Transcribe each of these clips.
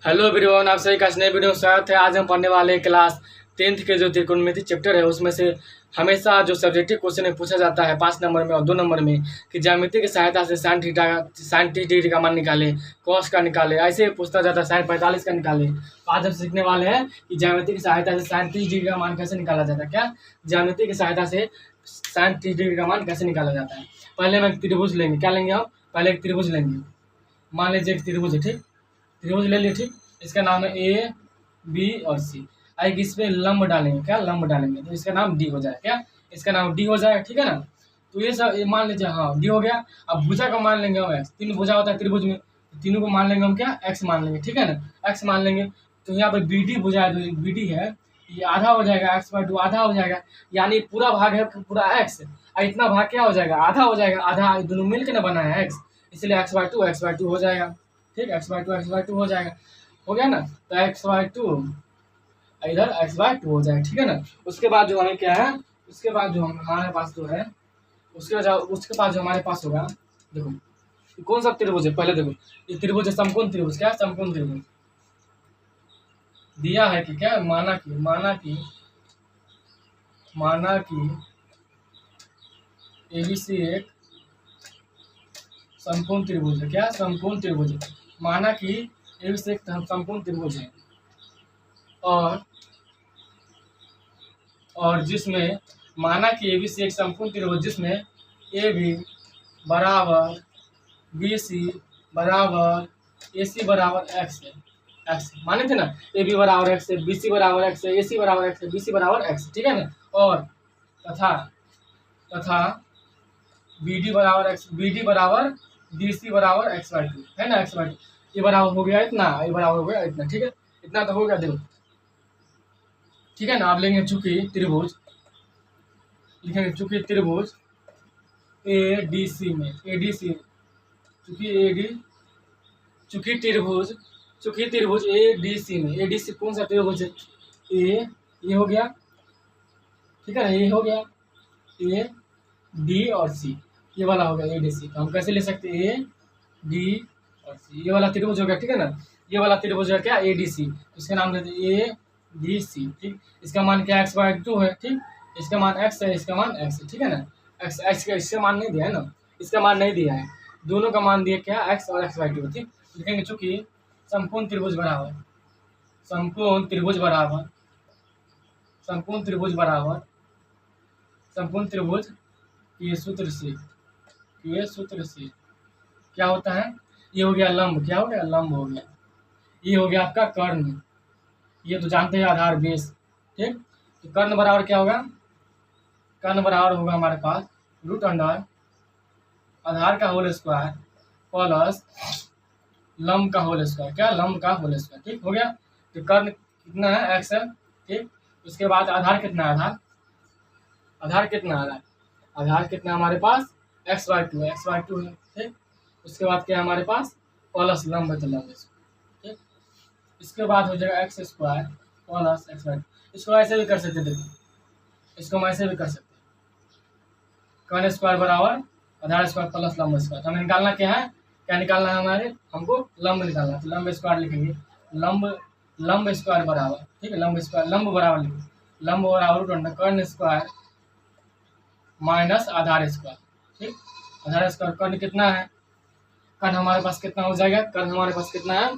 Hello everyone, आप सभी का नए वीडियो में स्वागत है। आज हम पढ़ने वाले हैं क्लास 10th के जो त्रिकोणमिति चैप्टर है उसमें से हमेशा जो सब्जेक्टिव क्वेश्चन है पूछा जाता है 5 नंबर में और 2 नंबर में कि ज्यामिति की सहायता से साइन डिग्री का मान निकाले, कॉस का निकाले, ऐसे पूछता जाता है साइन 45 का निकाले। तो आज हम सीखने वाले हैं कि ज्यामिति की सहायता से साइन 30 डिग्री का मान कैसे निकाला जाता है। क्या ज्यामिति की सहायता से साइन 30 डिग्री का मान कैसे निकाला जाता है। पहले हम एक त्रिभुज लेंगे। क्या लेंगे हम? पहले एक त्रिभुज लेंगे। मान लीजिए एक त्रिभुज है, ठीक। त्रिभुज ले लिए, ठीक। इसका नाम है ए बी और सी। आइए इसमें लंब डालेंगे। क्या लंब डालेंगे तो इसका नाम डी हो जाएगा। क्या इसका नाम डी हो जाएगा, ठीक है ना। तो ये सब मान लीजिए, हाँ डी हो गया। अब भुजा का मान लेंगे हम एक्स। 3 भुजा होता है त्रिभुज में, तीनों को मान लेंगे हम क्या एक्स मान लेंगे, ठीक है ना। एक्स मान लेंगे तो यहाँ पे बी डी भुजा है, तो बी डी है, ये आधा हो जाएगा, x/2 आधा हो जाएगा, यानी पूरा भाग है पूरा एक्स और इतना भाग क्या हो जाएगा, आधा हो जाएगा। आधा दोनों मिल के ना बना है एक्स, इसलिए x/2 हो जाएगा, ठीक। x/2 हो जाएगा, हो गया ना। तो x/2 इधर x/2 हो जाएगा, ठीक है ना। उसके बाद जो हमें क्या है, उसके बाद जो हमारे पास जो है, उसके बाद जो हमारे पास होगा, देखो ये कौन सा त्रिभुज है। पहले देखो ये त्रिभुज है समकोण त्रिभुज। क्या समकोण त्रिभुज दिया है कि क्या, माना कि ABC एक समकोण त्रिभुज है। क्या समकोण त्रिभुज है। माना कि ABC एक समकोण त्रिभुज है और जिसमें माना कि ABC एक समकोण त्रिभुज जिसमें AB बराबर BC बराबर AC बराबर x है। एक्स माने थे ना, AB बराबर एक्स है, BC बराबर एक्स है, AC बराबर एक्स है, BC बराबर एक्स, ठीक है ना। और तथा BD बराबर एक्स, BD बराबर BC बराबर x/2 है ना, x/2। ये बराबर हो गया इतना, ये बराबर हो गया इतना, ठीक है। इतना तो हो गया, देखो ठीक है ना। आप लेंगे चूंकि त्रिभुज, लिखेंगे चूंकि त्रिभुज ADC में, ADC चूंकि त्रिभुज ADC में, ADC कौन सा त्रिभुज है, ये हो गया, ठीक है ना, ये हो गया A D और C, ये वाला हो गया ADC। तो हम कैसे ले सकते हैं A D और C, ये वाला त्रिभुज हो गया, ठीक है ना। ये वाला त्रिभुज है क्या ADC, इसका नाम देते हैं ADC, ठीक। इसका मान क्या x/2 है, ठीक। इसका मान x है, इसका मान x है, ठीक है ना। x का इसका मान नहीं दिया है ना, इसका मान नहीं दिया है, दोनों का मान दिया क्या x और x/2, ठीक। लिखेंगे चूंकि समकोण त्रिभुज बराबर समकोण त्रिभुज के सूत्र से क्या होता है, ये हो गया लंब। क्या हो गया, लंब हो गया। ये हो गया आपका कर्ण, ये तो जानते हैं आधार बेस, ठीक। तो कर्ण बराबर क्या होगा, कर्ण बराबर होगा हमारे पास √अंडर आधार का होल स्क्वायर प्लस लंब का होल स्क्वायर। क्या लंब का होल स्क्वायर, ठीक हो गया। तो कर्ण कितना है x है, ठीक। उसके बाद आधार कितना है, आधार कितना हमारे पास x/2 है, ठीक। उसके बाद क्या है हमारे पास प्लस लंब है, तो लंब, ठीक। इसके बाद हो जाएगा x² प्लस x/2। इसको ऐसे भी कर सकते हैं, देखो इसको हम ऐसे भी कर सकते हैं, कर्ण स्क्वायर बराबर आधार स्क्वायर प्लस लंब स्क्वायर। तो हमें निकालना क्या है, क्या निकालना है हमारे, हमको लंब निकालना है। तो लंब स्क्वायर लिखेंगे, लंब स्क्वायर बराबर, ठीक है, लंब बराबर लिखेंगे, लंब बराबर √अंडर कर्ण स्क्वायर माइनस आधार स्क्वायर, ठीक। आधार स्क्वायर कर्ण कितना है, कर्ण हमारे पास कितना हो जाएगा, कर्ण हमारे पास कितना है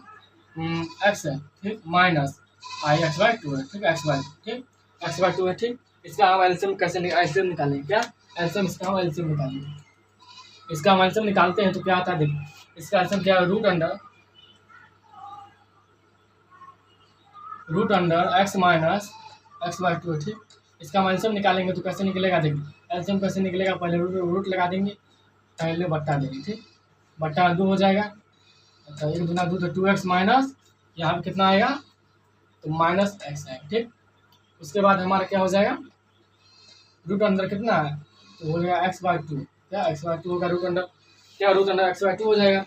x है, ठीक, माइनस x/2 है, ठीक, x/2 है, ठीक। इसका हम एलसीएम कैसे निकालेंगे, क्या एलसीएम, इसका हम एलसीएम निकालेंगे। इसका हम एलसीएम निकालते हैं तो क्या आता है, देखिए इसका एलसीएम क्या है, √अंडर x माइनस x/2 है, ठीक। इसका हम एलसीएम निकालेंगे तो कैसे निकलेगा, देखिए एलसीएम कैसे निकलेगा, पहले रूट लगा देंगे, पहले बट्टा देंगे, ठीक। बट्टा 2 हो जाएगा, अच्छा 1 दूना 2 तो 2x माइनस यहाँ पे कितना आएगा, तो माइनस x आएगा, ठीक। उसके बाद हमारा क्या हो जाएगा, √अंडर कितना है, तो हो गया x/2। क्या x/2 होगा √अंडर, क्या √अंडर x/2 हो जाएगा,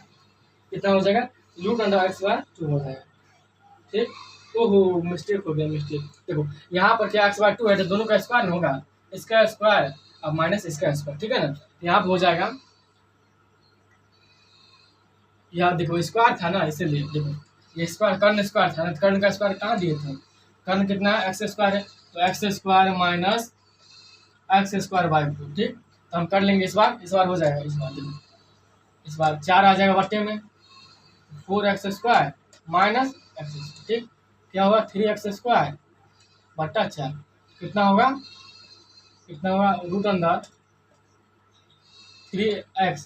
कितना हो जाएगा, √अंडर x/2 हो जाएगा, ठीक। ओहो मिस्टेक हो गया, देखो यहाँ पर क्या x/2 है तो दोनों का स्क्वायर होगा, इसका स्क्वायर अब माइनस इसका स्क्वायर, ठीक है ना। यहाँ पर हो जाएगा, यहाँ देखो स्क्वायर था ना, इसीलिए देखो ये स्क्वायर कर्ण स्क्वायर था, कर्ण का स्क्वायर कहाँ दिए थे, कर्ण कितना है एक्स स्क्वायर है, तो x square minus x square by 2, ठीक। तो हम कर लेंगे इस बार हो जाएगा, इस बार 4 आ जाएगा बट्टे में, 4x स्क्वायर माइनस एक्स, ठीक। क्या होगा 3x स्क्वायर बट्टा 4, कितना होगा रूट अंदर 3x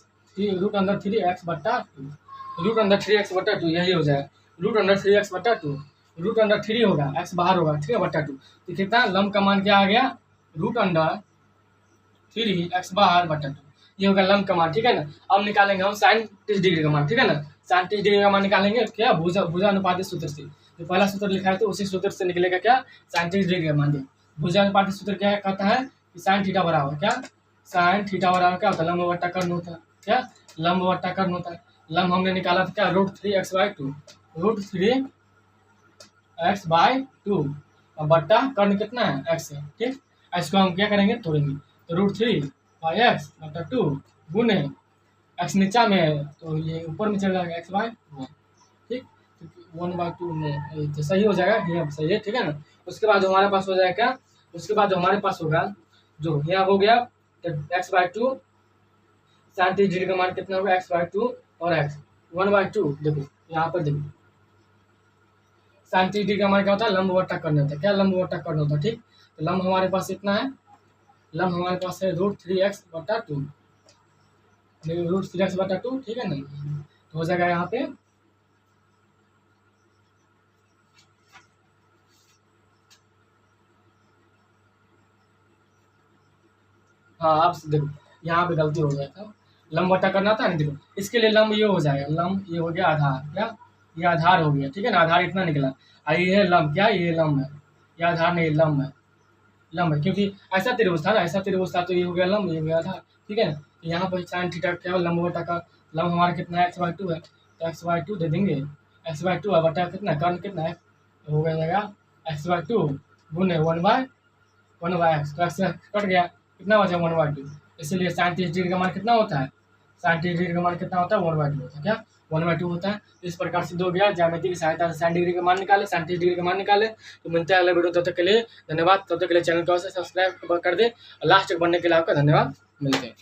बट्टा 2, रूट अंदर 3x बट्टा 2, यही हो जाएगा रूट अंडर 3x बट्टा 2, रूट अंडर 3 होगा, x बाहर होगा, ठीक है, बट्टा 2। तो कितना लंब का मान क्या आ गया, रूट अंडर 3x बाहर बट्टा 2, ये होगा लंब का मान, ठीक है ना। अब निकालेंगे हम साइन 30 डिग्री का मान, ठीक है ना। साइन 30 डिग्री का मान निकालेंगे क्या, भुजा अनुपातिक सूत्र से, जो पहला सूत्र लिखा है तो उसी सूत्र से निकलेगा क्या, साइन 30 डिग्री का मान। भुजा अनुपातिक सूत्र क्या कहता है कि साइन थीटा बराबर क्या, साइन थीटा बराबर क्या होता है, लंब बट्टा कर्ण होता है, क्या लंब बट्टा कर्ण होता है। लंब हमने निकाला था क्या, √3x/2, √3x/2 और बट्टा कर्ण कितना है x है, ठीक। इसको हम क्या करेंगे, तोड़ेंगे, तो √3/x बट्टा 2 गुने x नीचा में है तो ये ऊपर में चल जाएगा x/1, ठीक। 1/2 में तो सही हो जाएगा, ये सही है, ठीक है ना। उसके बाद हमारे पास हो जाएगा क्या, उसके बाद हमारे पास होगा जो यहाँ हो गया x/2, साइन 30 डिग्री का मान कितना होगा x/2 और x 1/2, देखो यहाँ पर देखो साइन 30 डिग्री का मान क्या होता है, लंब बट्टा कर्ण होता है, क्या लंब बट्टा कर्ण होता है, ठीक। तो लंब हमारे पास इतना है, लंब हमारे पास है √3x बट्टा 2, √3x बट्टा 2, ठीक है ना। तो हो जाएगा यहाँ पे हाँ, आप देखो यहाँ पे गलती हो गया था, लंब बट्टा करना था ना, देखो इसके लिए लंब ये हो जाएगा, लंब ये हो गया आधार, क्या ये आधार हो गया, ठीक है ना, आधार इतना निकला। और ये है लंब, क्या ये लंब है, ये आधार नहीं लंब है, लंब है, क्योंकि ऐसा त्रिभुज था ना, ऐसा त्रिभुज था तो ये हो गया लंब, ये हो गया आधार, ठीक है ना। तो यहाँ पर साइन थीटा क्या लंब बट्टा का लंब हमारा कितना है x/2 है, तो x/2 दे देंगे, x/2 है बट्टा कितना कर्ण कितना है, तो हो जाएगा x/2 गुने 1/x, तो x कट गया, कितना बचा 1/2, इसलिए साइन 30 डिग्री का मान कितना होता है, साइन 30 डिग्री का मान कितना होता है 1/2 होता है, क्या 1/2 होता है। तो इस प्रकार से 2 गया ज्यामिति की सहायता से साइन डिग्री का मान निकाले, साइन 30 डिग्री का मान निकाले। तो मिलता है अगले वीडियो, तब तक के लिए धन्यवाद, तब तक के लिए चैनल को सब्सक्राइब कर दे, और लास्ट तक बनने के लिए आपका धन्यवाद, मिलते हैं।